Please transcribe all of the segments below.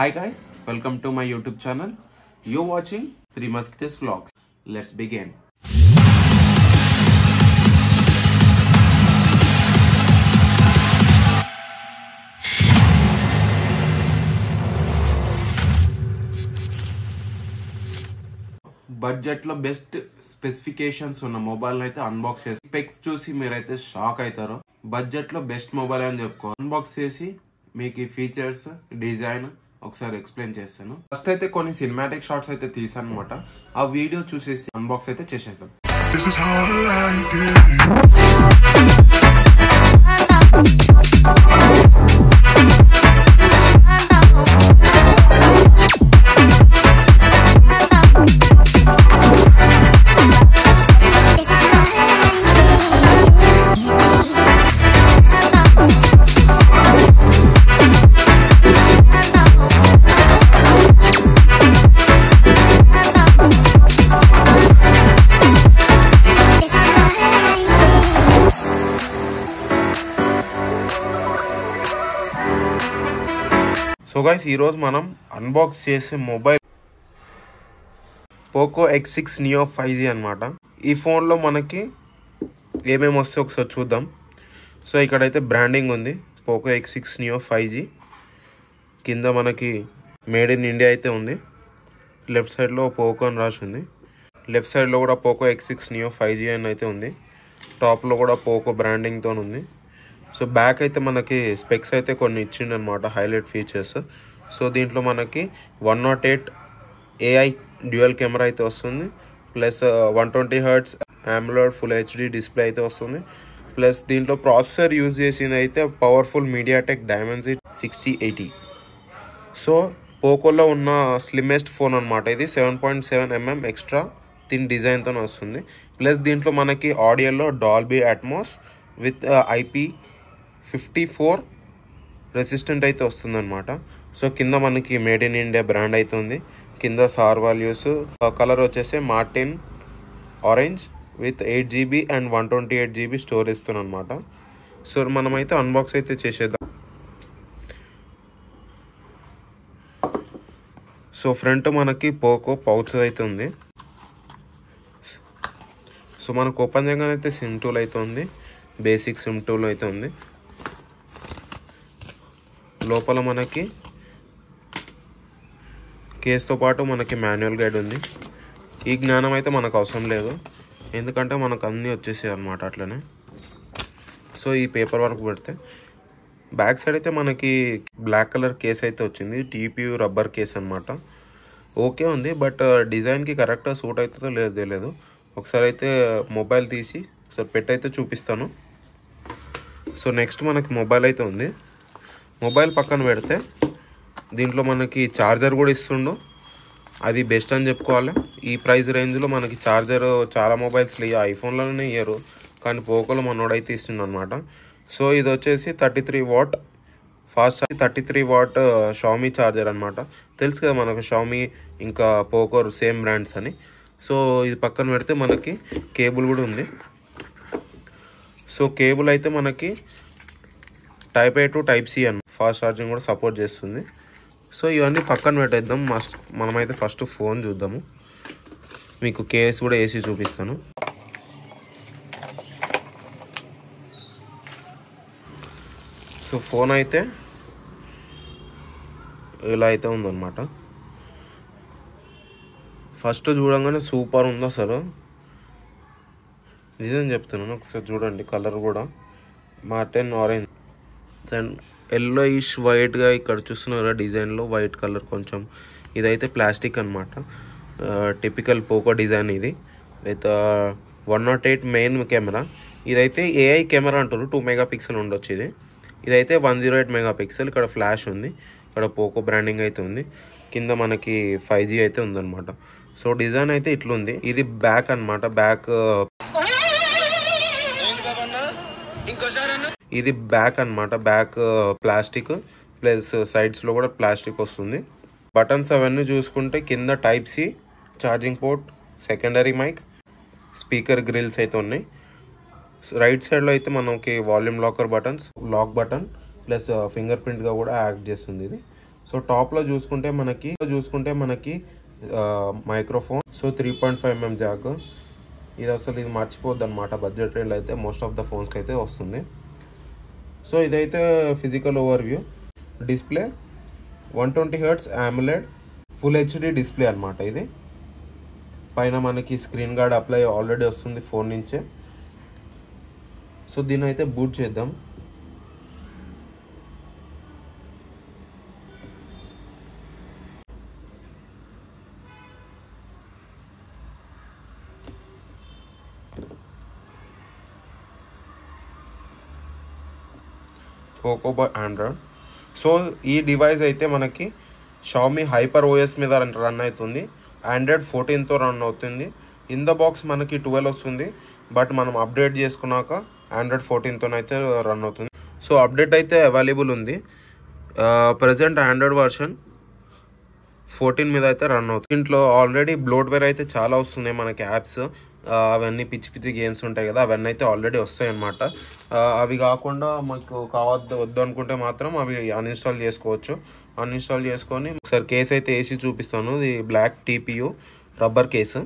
Hi guys, welcome to my YouTube channel. You're watching Three Musketeers Vlogs. Let's begin. Budget లో best specifications ఉన్న mobile అయితే unbox చేసి specs చూసి మీరైతే shock అవుతారు. బడ్జెట్ లో బెస్ట్ మొబైల్ అని చెప్పుకో. అన్బాక్స్ చేసి మీకు ఈ ఫీచర్స్ డిజైన్ ఒకసారి ఎక్స్ప్లెయిన్ చేస్తాను. ఫస్ట్ అయితే కొన్ని సినిమాటిక్ షాట్స్ అయితే తీసాను అనమాట. ఆ వీడియో చూసేసి అన్బాక్స్ అయితే చేసేద్దాం. సో గైస్, ఈరోజు మనం అన్బాక్స్ చేసే mobile Poco X6 Neo 5G అనమాట. ఈ ఫోన్లో మనకి ఏమేమి వస్తాయి ఒకసారి చూద్దాం. సో ఇక్కడైతే బ్రాండింగ్ ఉంది, పోకో X6 Neo 5G. కింద మనకి మేడ్ ఇన్ ఇండియా అయితే ఉంది. లెఫ్ట్ సైడ్లో పోకో అని రాసి ఉంది. లెఫ్ట్ సైడ్లో కూడా పోకో X6 Neo 5G అని అయితే ఉంది. టాప్లో కూడా పోకో బ్రాండింగ్తో ఉంది. సో బ్యాక్ అయితే మనకి స్పెక్స్ అయితే కొన్ని ఇచ్చిండు అనమాట, హైలైట్ ఫీచర్స్. సో దీంట్లో మనకి 108 AI డ్యూయల్ కెమెరా అయితే వస్తుంది, plus 120 Hz AMOLED full HD display అయితే వస్తుంది. ప్లస్ దీంట్లో ప్రాసెసర్ యూజ్ చేసింది అయితే పవర్ఫుల్ MediaTek Dimensity 6080. సో పోకోలో ఉన్న స్లిమ్మెస్ట్ ఫోన్ అనమాట ఇది. 7.7mm ఎక్స్ట్రా థిన్ డిజైన్తో వస్తుంది. ప్లస్ దీంట్లో మనకి ఆడియోలో Dolby Atmos with IP54 resistant అయితే వస్తుందన్నమాట. సో కింద మనకి మేడ్ ఇన్ ఇండియా బ్రాండ్ అయితే ఉంది. కింద సార్ వాల్యూస్, కలర్ వచ్చేసి Martin orange with 8GB and 128GB storage అనమాట. సో మనమైతే అన్బాక్స్ అయితే చేసేద్దాం. సో ఫ్రంట్ మనకి పోకో పౌచ్ అయితే ఉంది. సో మనకు ఓపెన్ చేయగానే అయితే సిమ్ టూల్ అయితే ఉంది, బేసిక్ సిమ్ టూల్ అయితే ఉంది. లోపల మనకి కేస్తో పాటు మనకి మాన్యువల్ గైడ్ ఉంది. ఈ జ్ఞానం అయితే మనకు అవసరం లేదు, ఎందుకంటే మనకు అన్నీ వచ్చేసాయి అనమాట అట్లనే. సో ఈ పేపర్ వర్క్ పెడితే బ్యాక్ సైడ్ అయితే మనకి బ్లాక్ కలర్ కేస్ అయితే వచ్చింది, TPU రబ్బర్ కేస్ అనమాట. ఓకే ఉంది, బట్ డిజైన్కి కరెక్ట్గా సూట్ అవుతుందో లేదో తెలియదు. ఒకసారి అయితే మొబైల్ తీసి ఒకసారి పెట్టయితే చూపిస్తాను. సో నెక్స్ట్ మనకి మొబైల్ అయితే ఉంది. మొబైల్ పక్కన పెడితే దీంట్లో మనకి ఛార్జర్ కూడా ఇస్తుండు, అది బెస్ట్ అని చెప్పుకోవాలి. ఈ ప్రైస్ రేంజ్లో మనకి ఛార్జర్ చాలా మొబైల్స్లో ఐఫోన్లోనే ఇయ్యరు, కానీ పోకోలో మనోడైతే ఇస్తుండు అనమాట. సో ఇది వచ్చేసి 33 watt fast 33 watt Xiaomi charger అనమాట. తెలుసు కదా మనకు షామీ ఇంకా పోకో సేమ్ బ్రాండ్స్ అని. సో ఇది పక్కన పెడితే మనకి కేబుల్ కూడా ఉంది. సో కేబుల్ అయితే మనకి Type-A to Type-C అని ఫాస్ట్ ఛార్జింగ్ కూడా సపోర్ట్ చేస్తుంది. సో ఇవన్నీ పక్కన పెట్టేద్దాం. మనమైతే ఫస్ట్ ఫోన్ చూద్దాము. మీకు కేస్ కూడా వేసి చూపిస్తాను. సో ఫోన్ అయితే ఇలా అయితే ఉందన్నమాట. ఫస్ట్ చూడంగానే సూపర్ ఉంది అసలు, నిజం చెప్తున్నాను. ఒకసారి చూడండి, కలర్ కూడా మార్టిన్ ఆరెంజ్ అండ్ ఎల్లోయిష్ వైట్గా ఇక్కడ చూస్తున్నారా డిజైన్లో వైట్ కలర్ కొంచెం. ఇదైతే ప్లాస్టిక్ అనమాట, టిపికల్ పోకో డిజైన్ ఇది. అయితే 108 మెయిన్ కెమెరా. ఇదైతే AI కెమెరా అంటారు, 2 MP ఉండొచ్చు ఇది. ఇదైతే 108 MP. ఇక్కడ ఫ్లాష్ ఉంది, ఇక్కడ పోకో బ్రాండింగ్ అయితే ఉంది. కింద మనకి 5G అయితే ఉందన్నమాట. సో డిజైన్ అయితే ఇట్లుంది. ఇది బ్యాక్ అనమాట, ఇది బ్యాక్ అనమాట. బ్యాక్ ప్లాస్టిక్ ప్లస్ సైడ్స్లో కూడా ప్లాస్టిక్ వస్తుంది. బటన్స్ అవన్నీ చూసుకుంటే కింద Type-C charging port, secondary mic, speaker grilles అయితే ఉన్నాయి. రైట్ సైడ్లో అయితే మనకి volume rocker buttons, lock button plus finger ప్రింట్గా కూడా యాక్ట్ చేస్తుంది ఇది. సో టాప్లో చూసుకుంటే మనకి మైక్రోఫోన్. So 3.5mm Jack. ఇది అసలు ఇది మర్చిపోద్ది అనమాట. బడ్జెట్ రేంజ్లో అయితే మోస్ట్ ఆఫ్ ద ఫోన్స్కి అయితే వస్తుంది. సో ఇదైతే physical overview. Display 120Hz AMOLED full HD display అనమాట. ఇది పైన మనకి స్క్రీన్ గార్డ్ అప్లై ఆల్రెడీ వస్తుంది ఫోన్ నుంచే. సో దీన్ని అయితే బూట్ చేద్దాం. Poco by Android. సో ఈ డివైస్ అయితే మనకి షామీ హైపర్ ఓఎస్ మీద రన్ అవుతుంది. ఆండ్రాయిడ్ 14తో రన్ అవుతుంది. ఇన్ ద బాక్స్ మనకి 12 వస్తుంది. బట్ మనం అప్డేట్ చేసుకున్నాక ఆండ్రాయిడ్ 14తోనైతే రన్ అవుతుంది. సో అప్డేట్ అయితే అవైలబుల్ ఉంది. ప్రజెంట్ ఆండ్రాయిడ్ వర్షన్ 14 మీద అయితే రన్ అవుతుంది. దీంట్లో ఆల్రెడీ బ్లోట్వేర్ అయితే చాలా వస్తున్నాయి మనకి యాప్స్. అవన్నీ పిచ్చి పిచ్చి గేమ్స్ ఉంటాయి కదా, అవన్నీ అయితే ఆల్రెడీ వస్తాయి అన్నమాట. అవి కాకుండా మాకు వద్దు అనుకుంటే మాత్రం అవి అన్ఇన్స్టాల్ చేసుకోవచ్చు. అన్ఇన్స్టాల్ చేసుకొని ఒకసారి కేసు అయితే వేసి చూపిస్తాను. ఇది బ్లాక్ TPU రబ్బర్ కేసు.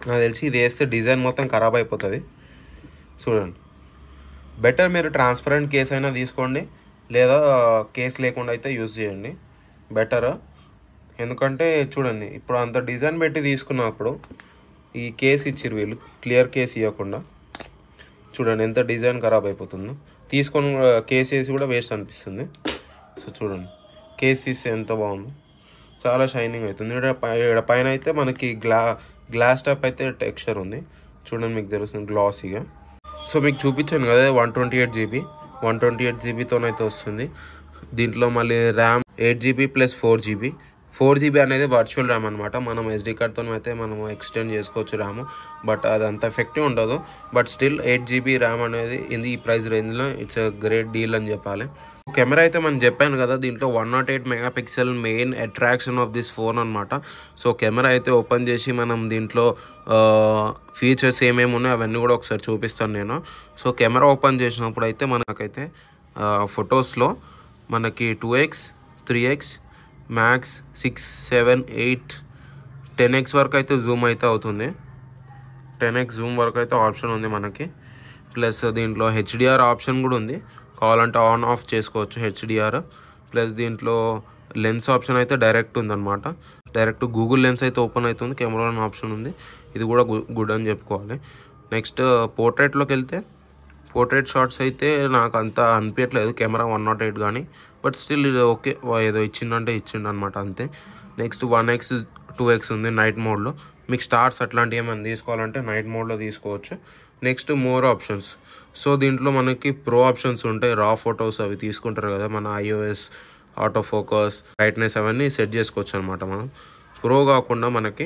నాకు తెలిసి ఇది వేస్తే డిజైన్ మొత్తం ఖరాబ్ అయిపోతుంది. చూడండి, బెటర్ మీరు ట్రాన్స్పరెంట్ కేస్ అయినా తీసుకోండి, లేదా కేస్ లేకుండా అయితే యూజ్ చేయండి బెటర్. ఎందుకంటే చూడండి, ఇప్పుడు అంత డిజైన్ పెట్టి తీసుకున్నప్పుడు ఈ కేస్ ఇచ్చిరు వీళ్ళు, క్లియర్ కేస్ ఇవ్వకుండా. చూడండి ఎంత డిజైన్ ఖరాబ్ అయిపోతుందో. తీసుకొని కేస్ వేసి కూడా వేస్ట్ అనిపిస్తుంది. సో చూడండి, కేస్ తీస్తే ఎంత బాగుందో, చాలా షైనింగ్ అవుతుంది. ఇక్కడ పైన అయితే మనకి గ్లాస్ టాప్ అయితే టెక్స్చర్ ఉంది. చూడండి, మీకు తెలుస్తుంది గ్లాసీగా. సో మీకు చూపించాను కదా 128GB. 128GBతోనైతే వస్తుంది. దీంట్లో మళ్ళీ ర్యామ్ 8GB + 4GB. 4GB అనేది వర్చువల్ ర్యామ్ అనమాట. మనం SD కార్డ్తో అయితే మనం ఎక్స్టెండ్ చేసుకోవచ్చు ర్యామ్, బట్ అది అంత ఎఫెక్టివ్ ఉండదు. బట్ స్టిల్ 8GB ర్యామ్ అనేది ఈ ప్రైస్ రేంజ్లో ఇట్స్ అ గ్రేట్ డీల్ అని చెప్పాలి. కెమెరా అయితే మనం చెప్పాను కదా, దీంట్లో 108MP main attraction of this phone అనమాట. సో కెమెరా అయితే ఓపెన్ చేసి మనం దీంట్లో ఫీచర్స్ ఏమేమి ఉన్నాయో అవన్నీ కూడా ఒకసారి చూపిస్తాను నేను. సో కెమెరా ఓపెన్ చేసినప్పుడు అయితే మనకైతే ఫొటోస్లో మనకి 2x 3x మ్యాక్స్ 6 7 8 10x వరకు అయితే జూమ్ అయితే అవుతుంది. 10x జూమ్ వరకు అయితే ఆప్షన్ ఉంది మనకి. ప్లస్ దీంట్లో HDR ఆప్షన్ కూడా ఉంది, కావాలంటే ఆన్ ఆఫ్ చేసుకోవచ్చు HDR. ప్లస్ దీంట్లో లెన్స్ ఆప్షన్ అయితే డైరెక్ట్ ఉందన్నమాట. డైరెక్ట్ గూగుల్ లెన్స్ అయితే ఓపెన్ అవుతుంది, కెమెరా ఆప్షన్ ఉంది. ఇది కూడా గుడ్ అని చెప్పుకోవాలి. నెక్స్ట్ పోర్ట్రేట్లోకి వెళ్తే, పోర్ట్రేట్ షాట్స్ అయితే నాకు అంత అనిపించట్లేదు కెమెరా 108 కానీ, బట్ స్టిల్ ఇది ఓకే, ఏదో ఇచ్చిందంటే ఇచ్చిండనమాట అంతే. నెక్స్ట్ 1x 2x ఉంది నైట్ మోడ్లో. మీకు స్టార్స్ అట్లాంటివి ఏమైనా తీసుకోవాలంటే నైట్ మోడ్లో తీసుకోవచ్చు. Next more options. సో దీంట్లో మనకి ప్రో ఆప్షన్స్ ఉంటాయి. రా ఫొటోస్ అవి తీసుకుంటారు కదా, మన iOS ఆటో ఫోకస్, బ్రైట్నెస్ అవన్నీ సెట్ చేసుకోవచ్చు అనమాట. మనం ప్రో కాకుండా మనకి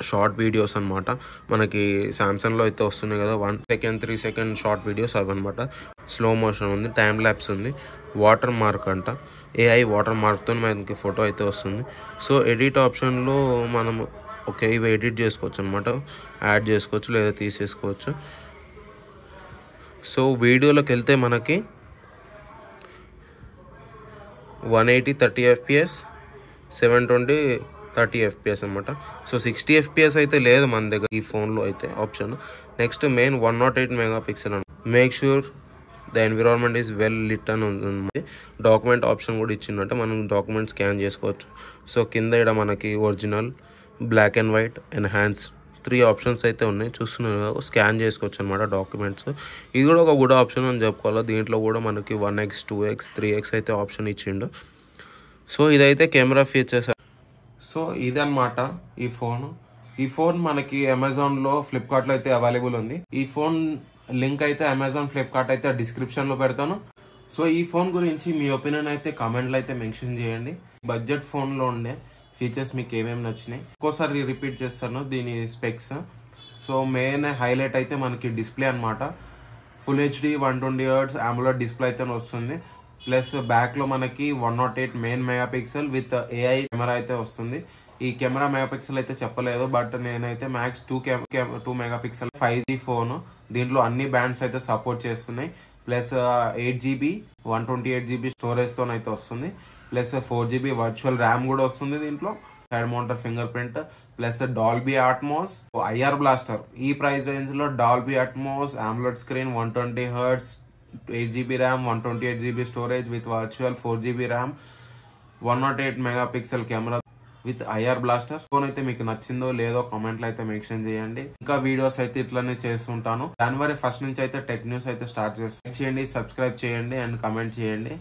షార్ట్ వీడియోస్ అనమాట. మనకి సామ్సంగ్లో అయితే వస్తున్నాయి కదా 1 సెకండ్ 3 సెకండ్ షార్ట్ వీడియోస్ అవి అనమాట. స్లో మోషన్ ఉంది, టైం ల్యాప్స్ ఉంది, వాటర్ మార్క్ అంట, AI వాటర్ మార్క్తో మనకి ఫోటో అయితే వస్తుంది. సో ఎడిట్ ఆప్షన్లో మనం ఇవి ఎడిట్ చేసుకోవచ్చు అనమాట. యాడ్ చేసుకోవచ్చు లేదా తీసేసుకోవచ్చు. సో వీడియోలోకి వెళ్తే మనకి 180 30fps, 720 30fps అనమాట. సో 60fps అయితే లేదు మన దగ్గర ఈ ఫోన్లో అయితే ఆప్షన్. నెక్స్ట్ మెయిన్ 108MP అని make sure the environment is well lit అని ఉంది. డాక్యుమెంట్ ఆప్షన్ కూడా ఇచ్చిందంటే మనం డాక్యుమెంట్ స్కాన్ చేసుకోవచ్చు. సో కింద ఇక్కడ మనకి original, black and white, enhance 3 options అయితే ఉన్నాయి. చూస్తున్నారు, స్కాన్ చేసుకోవచ్చు అనమాట డాక్యుమెంట్స్. ఇది కూడా ఒక గుడ్ ఆప్షన్ అని చెప్పుకోవాలి. దీంట్లో కూడా మనకి 1x 2x 3x అయితే ఆప్షన్ ఇచ్చిండు. సో ఇదైతే కెమెరా ఫీచర్స్. సో ఇదన్నమాట ఈ ఫోన్ మనకి అమెజాన్లో, ఫ్లిప్కార్ట్లో అయితే అవైలబుల్ ఉంది. ఈ ఫోన్ లింక్ అయితే అమెజాన్, ఫ్లిప్కార్ట్ అయితే డిస్క్రిప్షన్లో పెడతాను. సో ఈ ఫోన్ గురించి మీ ఒపీనియన్ అయితే కామెంట్లో అయితే మెన్షన్ చేయండి. బడ్జెట్ ఫోన్లో ఉండే ఫీచర్స్ మీకు ఏమేమి నచ్చినాయి ఇంకోసారి రిపీట్ చేస్తాను దీని స్పెక్స్. సో మెయిన్ హైలైట్ అయితే మనకి డిస్ప్లే అనమాట. Full HD 120Hz AMOLED display అయితే వస్తుంది. ప్లస్ బ్యాక్లో మనకి 108 main megapixel with AI camera అయితే వస్తుంది. ఈ కెమెరా మెగాపిక్సెల్ అయితే చెప్పలేదు, బట్ నేనైతే మ్యాక్స్ 2 మెగాపిక్సెల్ 5G ఫోన్. దీంట్లో అన్ని బ్యాండ్స్ అయితే సపోర్ట్ చేస్తున్నాయి. ప్లస్ 8GB 128GB స్టోరేజ్తో అయితే వస్తుంది. ప్లస్ 4GB వర్చువల్ ర్యామ్ కూడా వస్తుంది దీంట్లో, side mounted fingerprint, plus Dolby Atmos, IR blaster. ఈ ప్రైస్ రేంజ్లో Dolby Atmos, AMOLED screen, 120Hz, 8GB RAM, 128GB storage with virtual 4GB RAM, 108 megapixel camera with IR blaster. Phone అయితే మీకు నచ్చిందో లేదో కామెంట్లో అయితే మెన్షన్ చేయండి. ఇంకా వీడియోస్ అయితే ఇట్లానే చేస్తుంటాను. January 1 నుంచి అయితే టెక్ న్యూస్ అయితే స్టార్ట్ చేయండి. సబ్స్క్రైబ్ చేయండి అండ్ కమెంట్ చేయండి.